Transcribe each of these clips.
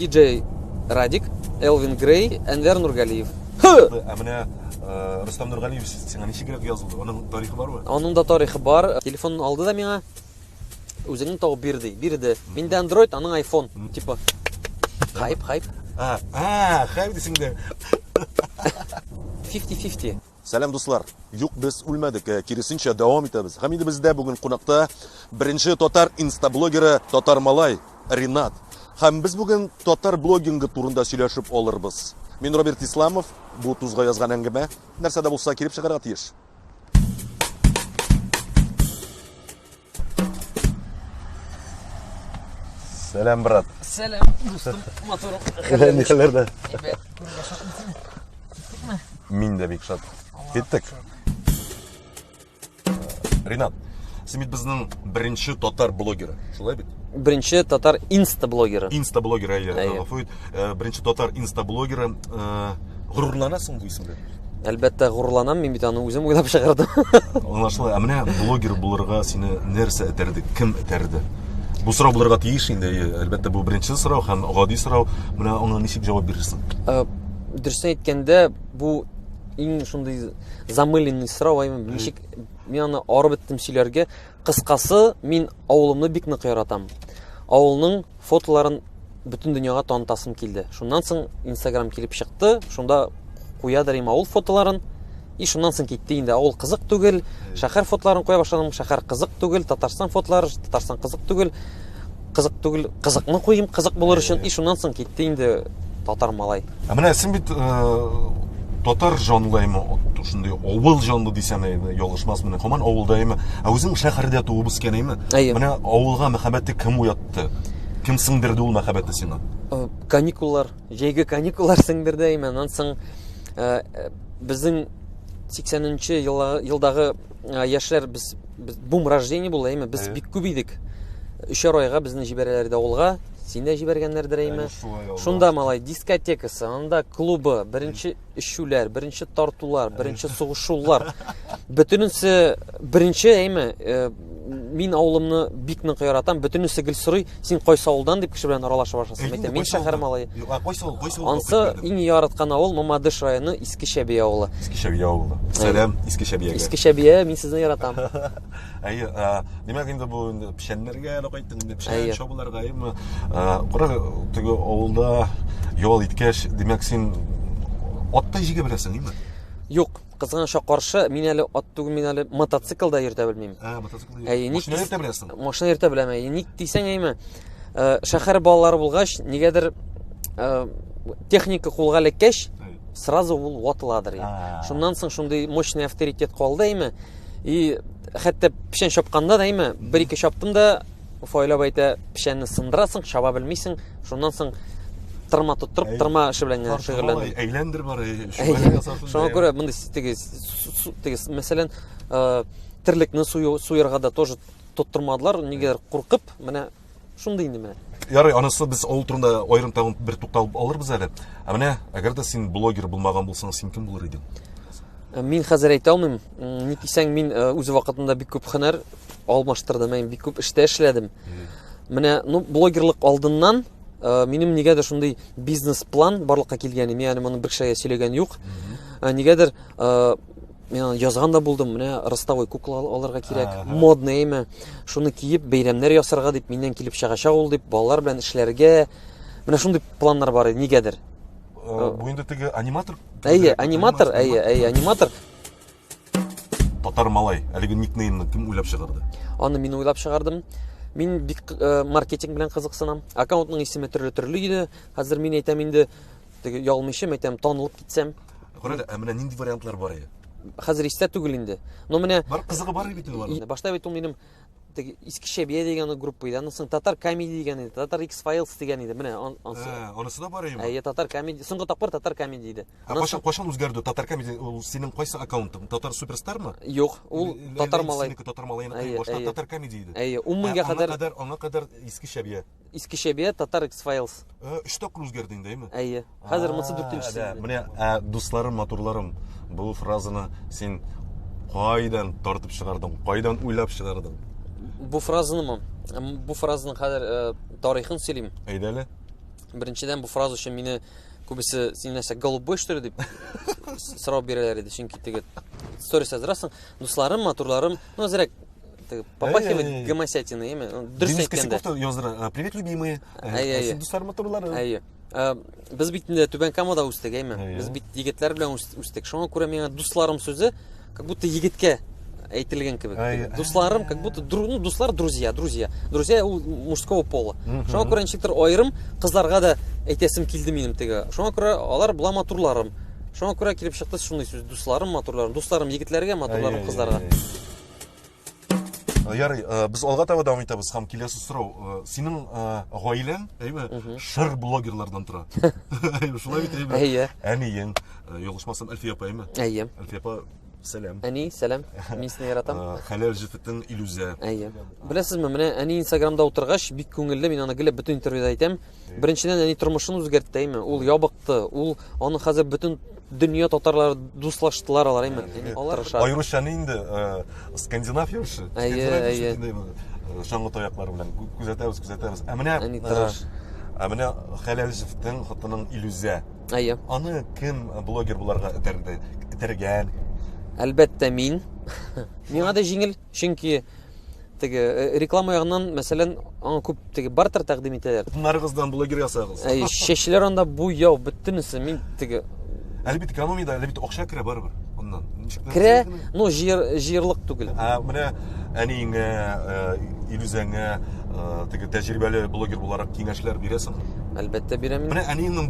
DJ Радик, Элвин Грей, Энвер Нургалиев. Менә Рустам Нургалиев сиңа ничек язылды? Аның тарихы барбы? Аның да тарихы бар. Телефон алды да миңа. Үзеңнең тауып бирде. Миндә Android, аның iPhone. Типа хайп. Хайп дисең дә. 50-50. Сәлам дуслар. Юк, без үлмәдек, киресенчә дәвам итәбез. Һәм инде бездә бүген кунакта беренче татар инстаблогеры Татар Малай Ринат. Һәм без бүген татар блогингы турында сөйләшеп алырбыз. Мин Роберт Исламов, бу тузга язган әңгәмә нәрсә дә булса кирип чыгарга тиеш. Сәлам, брат. Сәлам, дустым, моторым. Нихәләрдә? Мин дә бик шат. Киттек. Ринат, син бит безнең беренче татар блогеры. Шулай бит? Беренче татар инста-блогеры. Инста-блогеры, гафу ит. Беренче татар инста-блогеры. Горурланасың бу исемдә? Әлбәттә горурланам, мин бит аны үзем уйлап чыгардым. Аңлашыла. Менә блогер булырга сине нәрсә этәрде? Кем этәрде? Бу сорау булырга тиеш инде. Әлбәттә бу беренче сорау һәм гади сорау. Менә аңа ничек җавап бирерсең? Дөресен әйткәндә, бу иң шундый замыленный сорау, ничек мин аны арып беттем сөйләргә. Кыскасы, мин авылымны бик нык яратам. Авылның фотоларын бөтен дөньяга танытасым килде. Шуннан соң Instagram килеп чыкты. Шунда куядыр авыл фотоларын. И шуннан соң китте инде. Авыл кызык түгел. Шәһәр фотоларын куя башладым. Шәһәр кызык түгел. Татарстан фотолары, Татарстан кызык түгел. Кызык түгел. Кызыкны куйым, кызык булыр өчен. И шуннан соң китте инде Татар Малай. Менә син бит татар жанлаймы, шундай авыл жанлы дисәм инде, ялгышмас менә. Һаман авылдаймы? Үзең шәһәрдә туып үскәнеме? Менә авылга мәхәббәтте кем уятты? Кем сеңдерде ул мәхәббәтте сиңа? Каникуллар, җәйге каникуллар сеңдерде. Аннан соң безнең 80нче елдагы яшьләр без бум рождение булды, без бик күп идек. 3 айга безне җибәрәләр дә авылга. Син дә җибәргәннәрдер әйме. Шунда малай дискотекасы, анда клубы, беренче эшүләр, беренче тартулар, беренче сугышулар. Бөтенесе беренче әйме. Мин авылымны бик нык яратам. Бөтенесе гел сорый, син кайсы авылдан дип кеше белән аралаша башласам. Әйтәм, мин шәһәр малае. Кайсы авыл? Ансы иң яраткан авыл Мамадыш районы Иске Шәбия авылы. Иске Шәбия авылы. Сәлам, Иске Шәбиягә. Иске Шәбия, мин сезне яратам. Демәк инде бу пешәннәргә дә кайттың, инде пешән чабуларга әйме. Кара теге авылда ял иткәч, демәк син атта җигә беләсең, әйме? Юк, кызганычка каршы, мин әле ат түгел, мин әле мотоциклда йөртә белмим. Мотоциклда. Машина йөртә беләсең? Машина йөртә беләм. Ник дисәң, әйме, шәһәр балалары булгач, нигәдер техника кулга эләккәч, сразу ул ватыладыр. Шуннан соң шундый мощный авторитет калды, әйме. И хәтта пешән чапканда да, әйме, 1-2 чаптым да, файлап әйтә, пешәнне сындырасың, чаба белмисең. Шуннан соң тырма тоттырып, тырма эше белән шөгыльләнәм. Әйләндер бар, шуңа күрә мондый теге мәсәлән, терлекне суярга да тоже тоттырмадылар, нигәдер куркып, менә шундый инде менә. Ярый, анысы без авыл турында аерым тагын бер тукталып алырбыз әле. Менә әгәр дә син блогер булмаган булсаң, син кем булыр идең? Мин хәзер әйтә алмыйм. Ник дисәң, мин үз вакытында бик күп һөнәр алмаштырдым, мин бик күп эштә эшләдем. Менә, блогерлык алдыннан минем нигәдер шундый бизнес-план барлыкка килгән. Мин моны бер кешегә сөйләгән юк. Нигәдер мин язган да булдым. Менә ростовой кукла алырга кирәк, модный әйме. Шуны киеп бәйрәмнәр ясарга дип миннән килеп чыгачак ул дип, балалар белән эшләргә. Менә шундый планнар бар иде, нигәдер. Бу инде теге аниматор? Аниматор. Татар Малай, әлеге никнеймны кем уйлап чыгарды? Аны мин уйлап чыгардым. Мин бик маркетинг белән кызыксынам. Аккаунтның исеме төрле иде. Хәзер мин әйтәм инде, теге ялмыйчым, әйтәм, танылып китсәм. Күрәле, менә нинди вариантлар бар иде? Хәзер истә түгел инде. Но менә бар кызыгы бар бит инде бар. Башта бит ул минем теге Иске Шәбия дигән группа иде. Аның соң Татар Comedy дигән иде. Татар X-Files дигән иде. Менә анысы. Анысы да бар иде. Татар Comedy. Соңгы тапкыр Татар Comedy иде. Кайчан үзгәрде Татар Comedy? Ул синең кайсы аккаунтың? Татар Суперстармы? Юк, ул Татар Малай. Татар Малайның башта Татар Comedy иде. 10 кадәр. Аңа кадәр Иске Шәбия. Иске Шәбия, Татар X-Files. 3 тапкыр үзгәрде инде, әйме? Хәзер монысы 4-нчесе. Менә дусларым, матурларым, бу фразаны син кайдан тартып чыгардың? Кайдан уйлап чыгардың? Бу фразаның хәзер тарихын сөйлим. Әйдәле. Біріншіден бұл фраза үшін мені көбісі сен нәрсе голубой что ли деп сұрау берелер еді, чөнки теге сторис жаздырасың, дусларым, матурларым, ну зря попахивает гомосятиной, эме, дұрыс айтканда. Привет, любимые. Сен дусларым, матурларым. Біз битінде Түбән Камада үстік, эме. Біз бит егетлер белән үстік. Шуңа күрә миңа дусларым сөзі как будто егетке әйтелгән кебек. Дусларым как будто дуслар друзья ул мужского пола. Шуңа күрә ничектер айрым кызларга да әйтәсем килде минем теге. Шуңа күрә алар була матурларым. Шуңа күрә килеп чыкты шундый сүз: дусларым, матурларым. Дусларым егетләргә, матурларым кызларга. Ярый, без алга таба дәвам итәбез һәм киләсе сорау. Синең гаиләң, әйме, шыр блогерлардан тора. Шулай бит, әйме. Әйе. Әниең, ялгышмасам Әлфия апа, әйме. Әйе. Әлфия апа, сәлам. Әни, сәлам. Мин сине яратам. Хәләл җифетең Илүзә. Әйе. Беләсезме, менә әни Инстаграмда утыргач бик күңелле, мин аны гелеп бөтен интервьюда әйтәм. Беренчедән әни тормышын үзгәртте, әйме. Ул ябыкты, ул аны хәзер бөтен дөнья татарлары дуслаштылар алар, әйме. Алар Айрыша инде скандинав яшы. Әйе. Шаңгы таяклар белән күзәтәбез. Менә Хәләл җифетең хатының Илүзә. Әйе. Аны кем блогер буларга этәргән? Әлбәттә мин. Миңа да җиңел, чөнки теге реклама ягыннан, мәсәлән, аңа күп теге бартер тәкъдим итәләр. Bunlarыгыздан блогер ясагыз. Әй, шешләр анда бу яу бөтенесе мин теге Әлбәттә экономиядә, әлбәттә акча керә барыбер. Оннан. Керә, ну җырлык түгел. Менә әниеңә, Илүзәңә теге тәҗрибәле блогер буларак киңәшләр бирәсең. Әлбәттә бирәм. Менә әниеңнең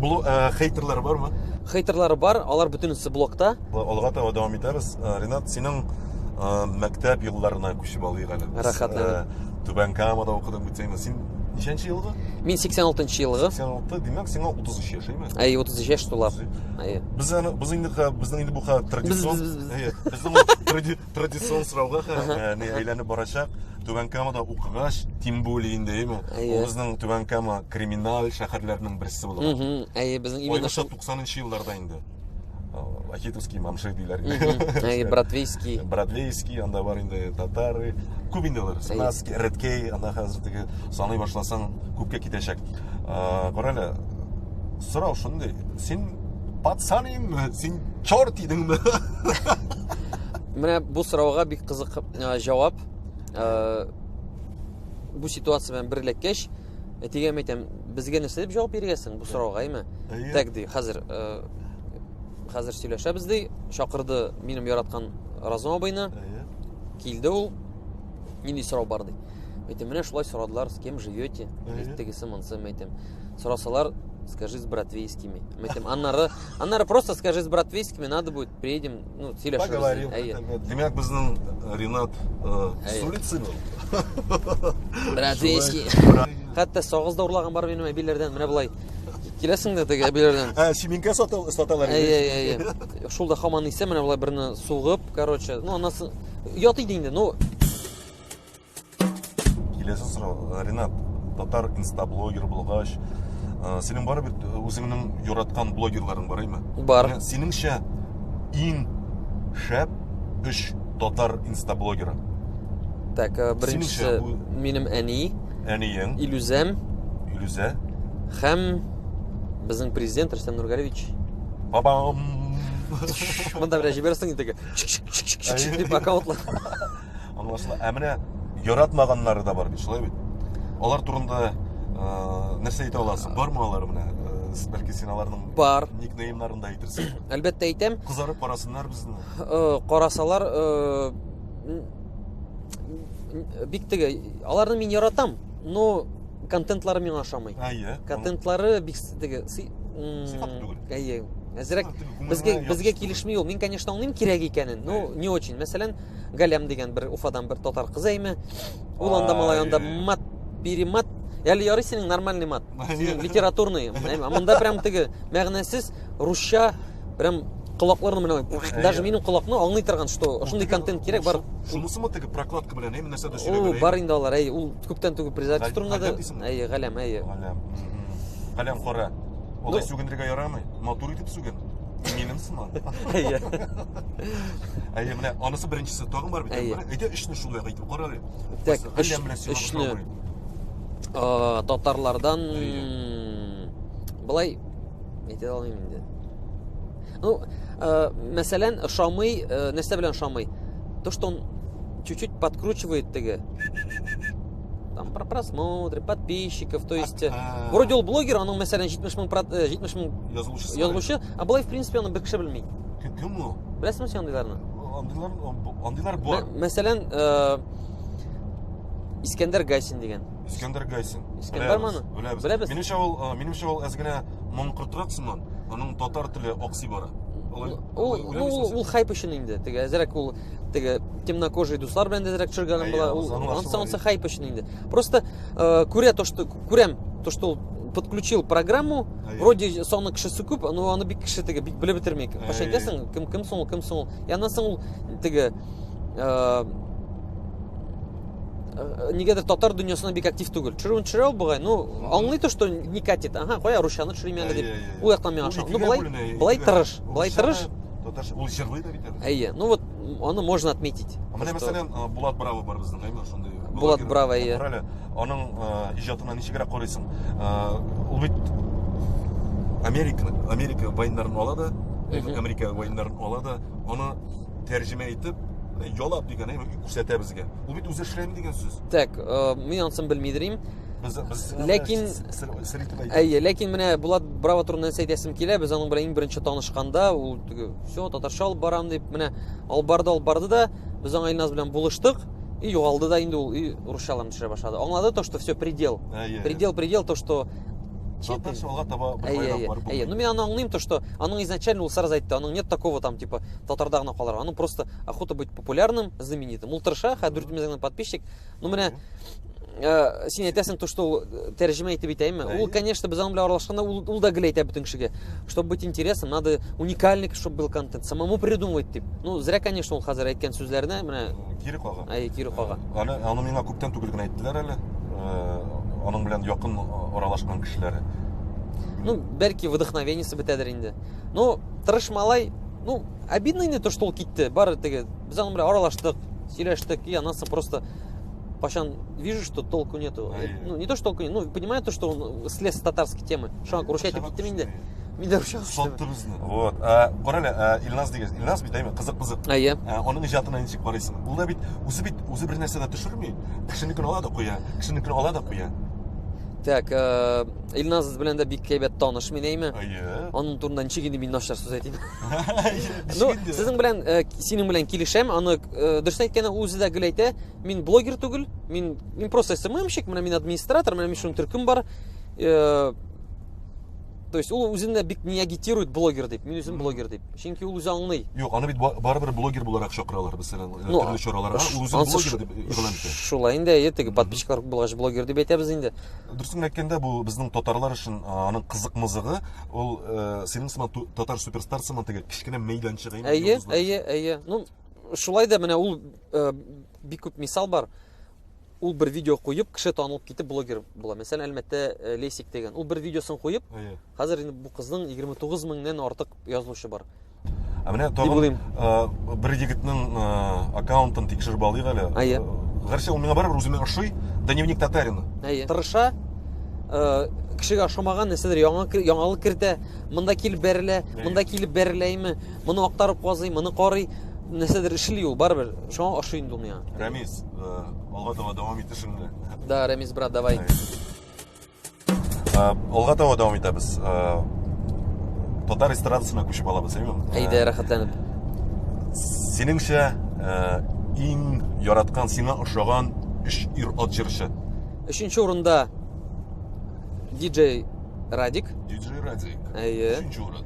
хейтерлары бармы? Хейтерлары бар, алар бөтенесе блогта. Алга таба дәвам итәбез. Ринат, синең мәктәп елларына күчеп алыйк әле. Рәхәтләнеп. Түбән Камада укыдың бит син. Син ничәнче елгы? Мин 86 елгы. 86, димәк, сиңа 33 яшь, әйме? Әй, 30 яшь тулар. Әйе. Безнең инде бу традицион, безнең традицион сорауга әйләнеп барачак. Түбән Камада укыгач, тем более инде, әйме? Ул безнең Түбән Кама криминал шәһәрләренең берсе булды. Әйе, безнең именно 90-нчы елларда инде. Ахитовский, Мамши диләр. Әйе, Братвейский. Братвейский, анда бар инде татары. Күп инделәр. Смаски, Редкей, анда хәзер теге саный башласаң күпкә китәчәк. Карале, сорау шундый. Син пацанимы? Син чорт идеңме? Менә бу сорауга бик кызык җавап. Бу ситуация белән берләккәч, әйтегән әйтәм, безгә нәрсә дип җавап биргәсең бу сорауга, әйме? Тәкъди, хәзер сөйләшәбез ди, чакырды минем яраткан Разум абыйны. Килде ул. Нинди сорау бар ди. Әйтәм, менә шулай сорадылар, с кем живете? Тегесе монсы әйтәм. Сорасалар, скажи с Братвейскими. Әйтәм, аннары просто скажи с Братвейскими, надо будет приедем, ну, сөйләшәбез. Поговорим. Димәк, безнең Ринат с улицы был. Братвейский. Хәтта сагызда урлаган бар минем әбиләрдән, менә булай. Киләсең дә теге әбиләрдән. Шиминкә саталар. Әйе. Шулда һаман исә менә булай берне сугып, короче, ну анасы ят иде инде, ну. Киләсе сорау, Ринат, татар инстаблогер булгач, синең бар бит үзеңнең яраткан блогерларың бар, әйме? Бар. Синеңчә иң шәп 3 татар инстаблогеры. Так, беренчесе минем әниең, Илүзә, һәм безнең президент Рөстәм Нургалевич. Бабам. Монда берәр җибәрсең инде. Дип аккаунтлар. Аңлашыла. Менә яратмаганнары да бар бит, шулай бит. Алар турында нәрсә әйтә аласың? Бармы алар менә? Бәлки син аларның бар никнеймнарын да әйтерсең. Әлбәттә әйтәм. Кызарып карасыннар безне. Карасалар, бик теге, аларны мин яратам, но контентлары миңа ошамый. Контентлары бик теге әйе. Әзрәк безгә килешми ул. Мин, конечно, аңлыйм кирәк икәнен, но не очень. Мәсәлән, Галям дигән бер Уфадан бер татар кыз әйме. Ул анда малай анда мат, перемат. Әле ярый синең нормальный мат. Синең литературный. Монда прям теге мәгънәсез русча прям колакларны менә даже минем колакны аңлый торган, что ошондый контент кирәк бар. Шунысымы теге прокладка белән әйме нәрсә дә сөйләп. Бар инде алар, әйе, ул күптән түгел председатель турында да. Әйе, Галям, әйе. Галям кара. Олай сүгенергә ярамый. Матур итеп сүген. Минем сыман. Әйе. Әйе, менә анысы беренчесе тагын бар бит. Әйдә, эшне шулай әйтеп карале. Так, эшне татарлардан Былай әйтә алмыйм инде. Ну, мәсәлән, ошамый, нәрсә белән ошамый? То, что он чуть-чуть подкручивает теге. Там про просмотры, подписчиков, то есть вроде ол блогер, аның мәсәлән 70 мең язылучы, а былай в принципе аны бер кеше белми. Кем ул? Беләсезме син андыйларны? Андыйлар бар. Мәсәлән, Искәндәр Гайсин дигән. Искәндәр Гайсин. Искәндәр маны? Беләбез. Минемчә ул әзгенә моңкыртырак сыман. Аның татар теле аксый бара. Ул хайп өчен инде. Теге әзрәк ул теге темнокожий дуслар белән әзрәк төшергәнем була. Ул хайп өчен инде. Просто күрәм то, что ул подключил программу, вроде соны кешесе күп, но аны бик кеше теге бик белеп бетерми. Кашай әйтәсең, кем соң ул? Яннан соң ул теге нигәдер татар дөньясына бик актив түгел. Төшерә ул бугай. Ну, аңлый то, что не катит. Ага, кая русчаны төшерим әле дип. Ул яктан миңа ошам. Ну, былай тырыш. Татарча ул җырлый да бит. Әйе. Ну вот, аны можно отметить. Менә мәсәлән, Булат Браво бар безнең, әйме, шундый. Булат Браво, әйе. Аның иҗатына ничегрәк карыйсың? Ул бит Америка войннарын ала да, Америка войннарын ала да, аны тәрҗемә итеп ялап дигән күрсәтә безгә. Ул бит үзе эшләми дигән сүз. Так, мин анысын белмидерим. Ләкин менә Булат Браво турында әйтәсем килә, без аның белән иң беренче танышканда, ул всё татарча алып барам дип, менә албарды да, без аңа Илназ белән булыштык, и югалды да инде ул, и русчаларын төшерә башлады. Аңлады то, что всё предел, то, что татарча алга таба бер бар. Ну мен аны аңлыйм, то, что аның изначально ул сразу әйтте, аның нет такого там типа татарда гына калырга, аның просто охота быть популярным, знаменитым. Ул тырыша, һәр 4 мең подписчик. Ну менә син әйтәсең то, что ул тәрҗемә итеп әйтәме? Ул, конечно, без аның белән аралашканда ул да гел әйтә бөтен кешегә. Чтобы быть интересным, надо уникальный, чтобы был контент, самому придумывать дип. Ну, зря, конечно, ул хәзер әйткән сүзләренә менә кире кага. Кире кага. Аны миңа күптән түгел генә әйттеләр әле. Аның белән якын аралашкан кешеләре. Ну, бәлки вдохновениесе бетәдер инде. Ну, тырыш малай, ну, обидно инде то, что ул китте. Бары теге, без аның белән аралаштык, сөйләштек, и анасы просто пашан вижу, что толку нету. Ну, не то, что толку нет, ну, понимаю то, что он слез с татарской темы. Шуңа русча әйтеп киттем инде. Мин дә русча. Соттыбызны. Вот. Карале, Илназ дигән. Илназ бит әйме, кызык. Әйе. Аның иҗатына ничек карыйсың? Ул да бит үзе бер нәрсәдә төшерми. Кешенекен ала да куя. Так, Илназ белән дә бик әйбәт таныш мин әйме. Әйе. Аның турында ничек инде мин начар сүз әйтим. Ну, синең белән килешәм, аны дөрес әйткәндә үзе дә гел әйтә. Мин блогер түгел, мин просто СММщик, менә мин администратор, менә мин шуның төркем бар. То есть ул үзендә бик не агитирует блогер дип, мин үзем блогер дип. Чөнки ул үзе аңлый. Юк, аны бит барыбер блогер буларак чакыралар, мәсәлән, төрле чараларга. Ул үзе блогер дип игълан итә. Шулай инде, теге подписчиклар булгач блогер дип әйтәбез инде. Дөресен әйткәндә, бу безнең татарлар өчен аның кызык-мызыгы, ул синең сыман татар суперстар сыман теге кичкенә мәйданчык инде. Әйе. Ну, шулай да менә ул бик күп мисал бар. Ул бер видео куеп, кеше танылып китеп блогер була. Мәсәлән, Әлмәттә Лесик дигән. Ул бер видеосын куеп, хәзер инде бу кызның 29 меңнән артык язылучы бар. Менә тагын бер егетнең аккаунтын тикшереп алыйк әле. Гәрчә ул миңа барыбер үземә ошый, дневник татарина. Тырыша, кешегә ошамаган нәрсәдер яңалык кертә, монда килеп бәреләйме, моны актарып казый, моны карый. Нәрсәдер эшли ул барыбер. Шуңа ошый инде ул миңа. Рамис, алга дәвам итешең. Да, Рамис брат, давай. Алга дәвам итәбез. Татар эстрадасына күчеп алабыз, әйеме? Әйдә, рәхәтләнеп. Синеңчә, иң яраткан, сиңа ошаган 3 ир-ат җырчы. 3нче урында DJ Радик. Әйе. 3нче урын.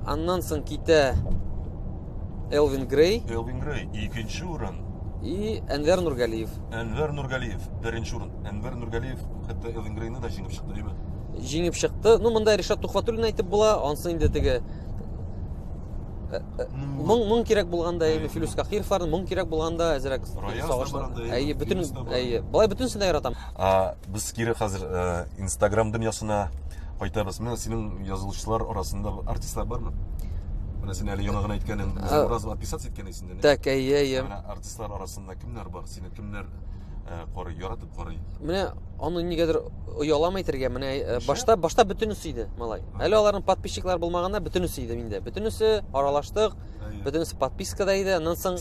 Аннан соң китә Элвин Грей. 2нче урын. И Әнвәр Нургалиев. Беренче урын. Әнвәр Нургалиев хәтта Элвин Грейны да җиңеп чыкты, диме? Җиңеп чыкты. Ну, монда Ришат Тухватуллин әйтеп була, ансы инде теге моң кирәк булганда, Филус Кахировларның моң кирәк булганда әзрәк сагышлар. Әйе, Былай бөтенсен дә яратам. Без кире хәзер Instagram дөньясына кайтабыз. Менә синең язылучылар арасында артистлар бармы? Менә син әле яңа гына әйткәнең, без раз отписаться иткән исендә. Так, әйе. Менә артистлар арасында кемнәр бар? Сине кемнәр Корый, яратып корый. Менә аны нигәдер ояламый итәргә, менә башта бөтенесе иде, малай. Әле аларның подписчиклар булмаганда бөтенесе иде миндә. Бөтенесе аралаштык, бөтенесе подпискада иде. Аннан соң,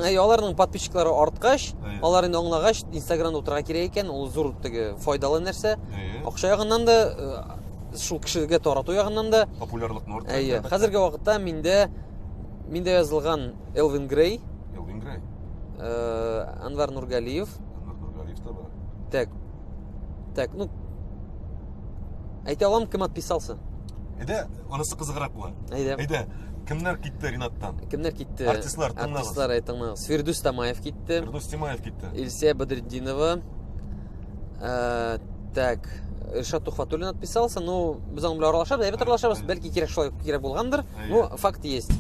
аларның подписчиклары арткач, алар инде аңлагач, Instagramда утырга кирәк икән, ул зур теге файдалы нәрсә. Акча ягыннан да, шул кешегә тарату ягыннан да Популярлыкны арттырды. Хәзерге вакытта миндә язылган Элвин Грей, Анвар Нургалиев. Так, ну, әйтә алам, кем отписался. Әйдә, анысы кызыграк була. Әйдә, кемнәр китте Ринаттан? Кемнәр китте? Артистлар, Артистлар әйтәңез. Фирдус Тамаев китте. Фирдус Тамаев китте. Илсия Бадретдинова. Так, Иршат Тухватуллин отписался, но без аны белән аралашабыз, әйбәт аралашабыз, бәлки кирәк булгандыр. Ну, факт есть.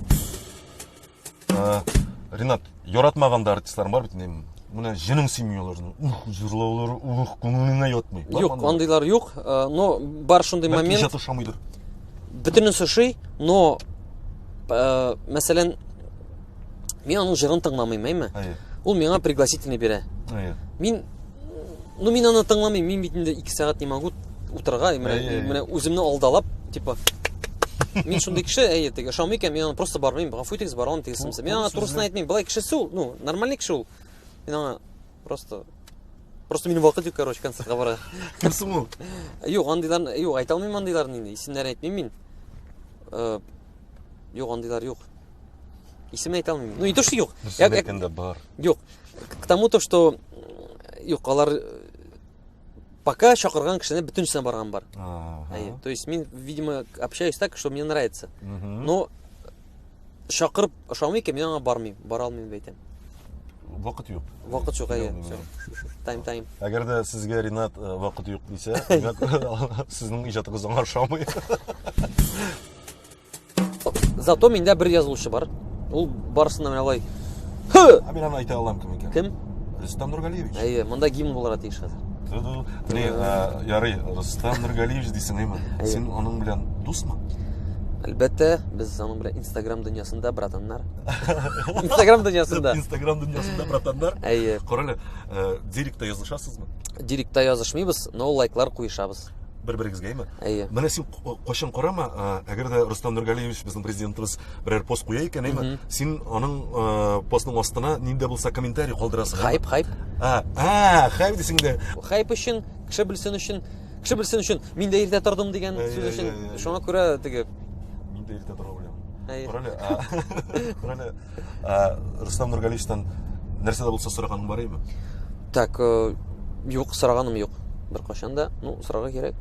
Ринат, яратмаганда артистлар бар бит, Менә җенең симияләрнең, җырлаулары, күңелеңә ятмый. Юк, андыйлар юк, но бар шундый момент. Бәлки җатышамыйдыр. Бөтенесе шый, но мәсәлән, мин аның җырын тыңламыйм, әйме? Ул миңа пригласительный бирә. Мин аны тыңламыйм, мин бит инде 2 сәгать не могу утырга, менә үземне алдалап, типа Мин шундый кеше, теге ошамый икән, мин аны просто бармыйм, гафу итегез, барам тегесемсе. Мин аңа турысын әйтмим, былай кешесе ул, ну, нормальный кеше ул. Мин аңа просто минем вакыт юк, короче, концертка барга. Кемсең ул? Юк, андыйларны, юк, айта алмыйм андыйларны инде, исемнәрен әйтмим мин. Юк, андыйлар юк. Исемен әйтә алмыйм. Ну, не то что юк. Әйткәндә бар. Юк. К тому то, что юк, алар пока чакырган кешене бөтенсенә барган бар. То есть мин, видимо, общаюсь так, что мне нравится. Но чакырып ошамый икән, мин аңа бармыйм, бара алмыйм дип әйтәм. Вакыт юк. Вакыт юк, Тайм. Әгәр дә сезгә Ринат вакыт юк дисә, сезнең иҗатыгыз аңа ошамый. Зато миндә бер язылучы бар. Ул барысында менә алай. Мин аны әйтә алам кем икән? Кем? Рөстәм Нургалиевич. Монда гимн булырга тиеш хәзер. Ярый, Рөстәм Нургалиевич дисең әйме? Син аның белән дусмы? Әлбәттә, без аның белән Instagram дөньясында братаннар. Instagram дөньясында братаннар. Әйе. Карале, директта язышасызмы? Директта язышмыйбыз, но лайклар куешабыз. Бер-берегезгә әйме? Әйе. Менә син кайчан карама, әгәр дә Рөстәм Нургалиевич безнең президентыбыз берәр пост куя икән, әйме? Син аның постның астына нинди булса комментарий калдырасың. Хайп. Хайп дисең дә. Хайп өчен, кеше белсен өчен, мин дә иртә тордым дигән сүз өчен. Шуңа күрә теге мин дә иртә тора беләм. Әйе. Карале, Рөстәм Нургалиевичтан нәрсә дә булса сораганың бар әйме? Так, юк, сораганым юк. Бер качан да, ну, сорарга кирәк.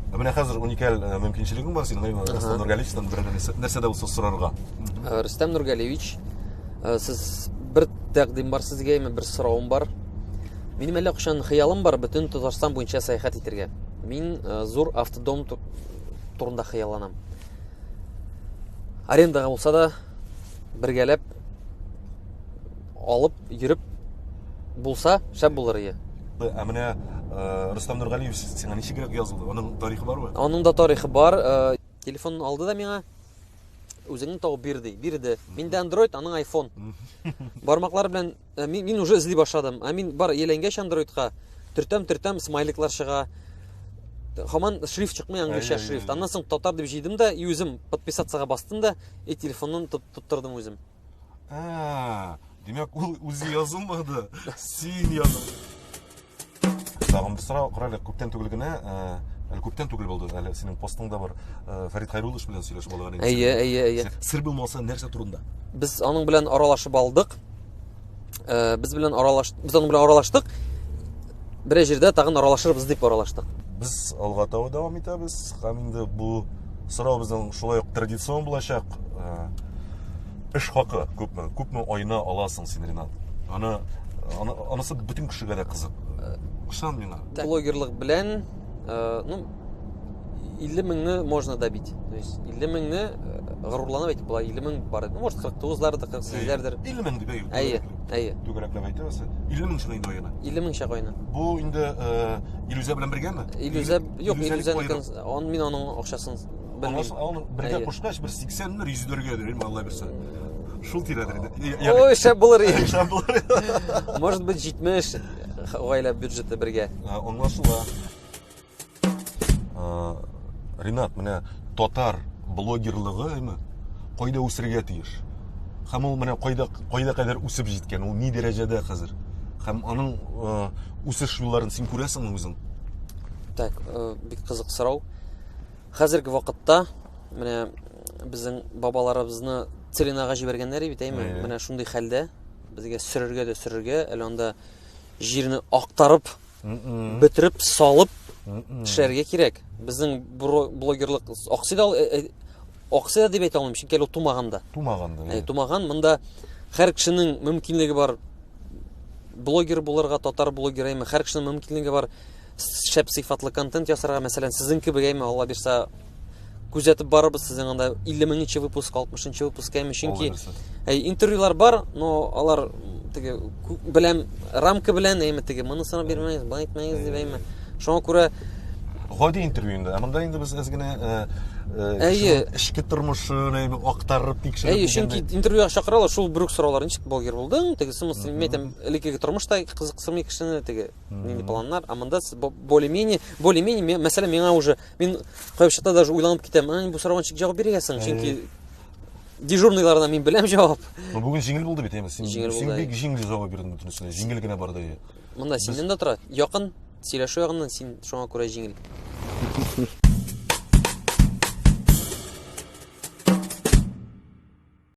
Менә хәзер уникаль мөмкинчелегең бар синең, Рөстәм Нургалиевичтан бер нәрсә дә булса сорарга. Рөстәм Нургалиевич, сез бер тәкъдим бар сезгә, бер соравым бар. Минем әллә кашан хыялым бар бөтен Татарстан буенча сәяхәт итәргә. Мин зур автодом турында хыялланам. Арендага булса да бергәләп алып йөреп булса, шәп булыр иде. Менә Рөстәм Нургалиевич сиңа ничегрәк язылды? Аның тарихы барбы? Аның да тарихы бар. Телефон алды да миңа. Үзеңне табып бирде. Миндә Android, аның iPhone. Бармаклар белән мин уже эзли башладым. Мин бар еләнгәч Androidка төртәм смайликлар чыга. Хаман шрифт чыкмый, английча шрифт. Аннан соң татар дип җыйдым да, үзем подписаться бастым да, телефонны тоттырдым үзем. Димәк, ул үзе язылмады. Син язылдың. Тагын бер сорау, карале, күптән түгел генә, күптән түгел булды. Әле синең постыңда бар Фәрит Хайруллович белән сөйләшеп алган идең. Әйе. Сер булмаса, нәрсә турында? Без аның белән аралашып алдык. Без аның белән аралаштык. Бер җирдә тагын аралашырбыз дип аралаштык. Без алга таба дәвам итәбез. Һәм инде бу сорау безнең шулай ук традицион булачак. Эш хакы күпме айына аласың син, Ринат? Анысы бүтән кешегә дә кызык. Ышан миңа. Блогерлык белән, ну, 50 меңне можно добить. То есть 50 меңне горурланып әйтеп була, 50 мең бар. Ну, может 49-ларда, 48-ләрдер. 50 мең дип әйтә. Әйе. Түгәрәкләп әйтәбез. 50 мең шуны инде айына. 50 мең чак айына. Бу инде Илюзә белән бергәме? Илюзә, юк, Илюзәнекен, мин аның акчасын белмим. Аны бергә кушкач, бер 80 мең 100-ләргәдер, Алла бирсә. Шул тирәдер инде. Ой, шәп булыр. Шәп булыр. Может быть 70, гаилә бюджеты бергә. Аңлашыла. Ринат, менә татар блогерлыгы кайда үсергә тиеш? Һәм ул менә кайда кадәр үсеп җиткән? Ул ни дәрәҗәдә хәзер? Һәм аның үсеш юлларын син күрәсеңме үзең? Так, бик кызык сорау. Хәзерге вакытта менә безнең бабаларыбызны Целинага җибәргәннәр бит, әйме? Менә шундый хәлдә безгә сөрергә, әле анда җирне актарып, бетереп, салып төшәргә кирәк. Безнең блогерлык аксыда дип әйтә алмыйм, чөнки ул тумаганда. Тумаган, монда һәр кешенең мөмкинлеге бар. Блогер булырга, татар блогеры, һәр кешенең мөмкинлеге бар. Шәп сыйфатлы контент ясарга, мәсәлән, сезнең кебек, Алла бирсә, күзәтеп барыбыз, сезнең анда 50-нче выпуск, 60-нчы выпуск, чөнки интервьюлар бар, но алар теге белән рамка белән, теге монысына бирмәгез, бу әйтмәгез дип, шуңа күрә гади интервьюнда, монда инде без генә эшке тормышын актарып тикшереп. Чөнки интервьюга чакыралар, шул бер үк сораулар, ничек блогер булдың? Теге смысл, мәйтәм, элекеге тормышта кызыксырмый кешене, теге нинди планнар, а монда более-менее, мәсәлән, миңа уже мин кайчакта даже уйланып китәм, бу сорауга ничек җавап бирәсең? Чөнки дежурныйлардан мин беләм җавап. Бүген җиңел булды бит, син бик җиңел җавап бирдең бөтенесенә. Җиңел генә барды. Монда синнән дә тора. Якын сөйләшү ягыннан син шуңа күрә җиңел.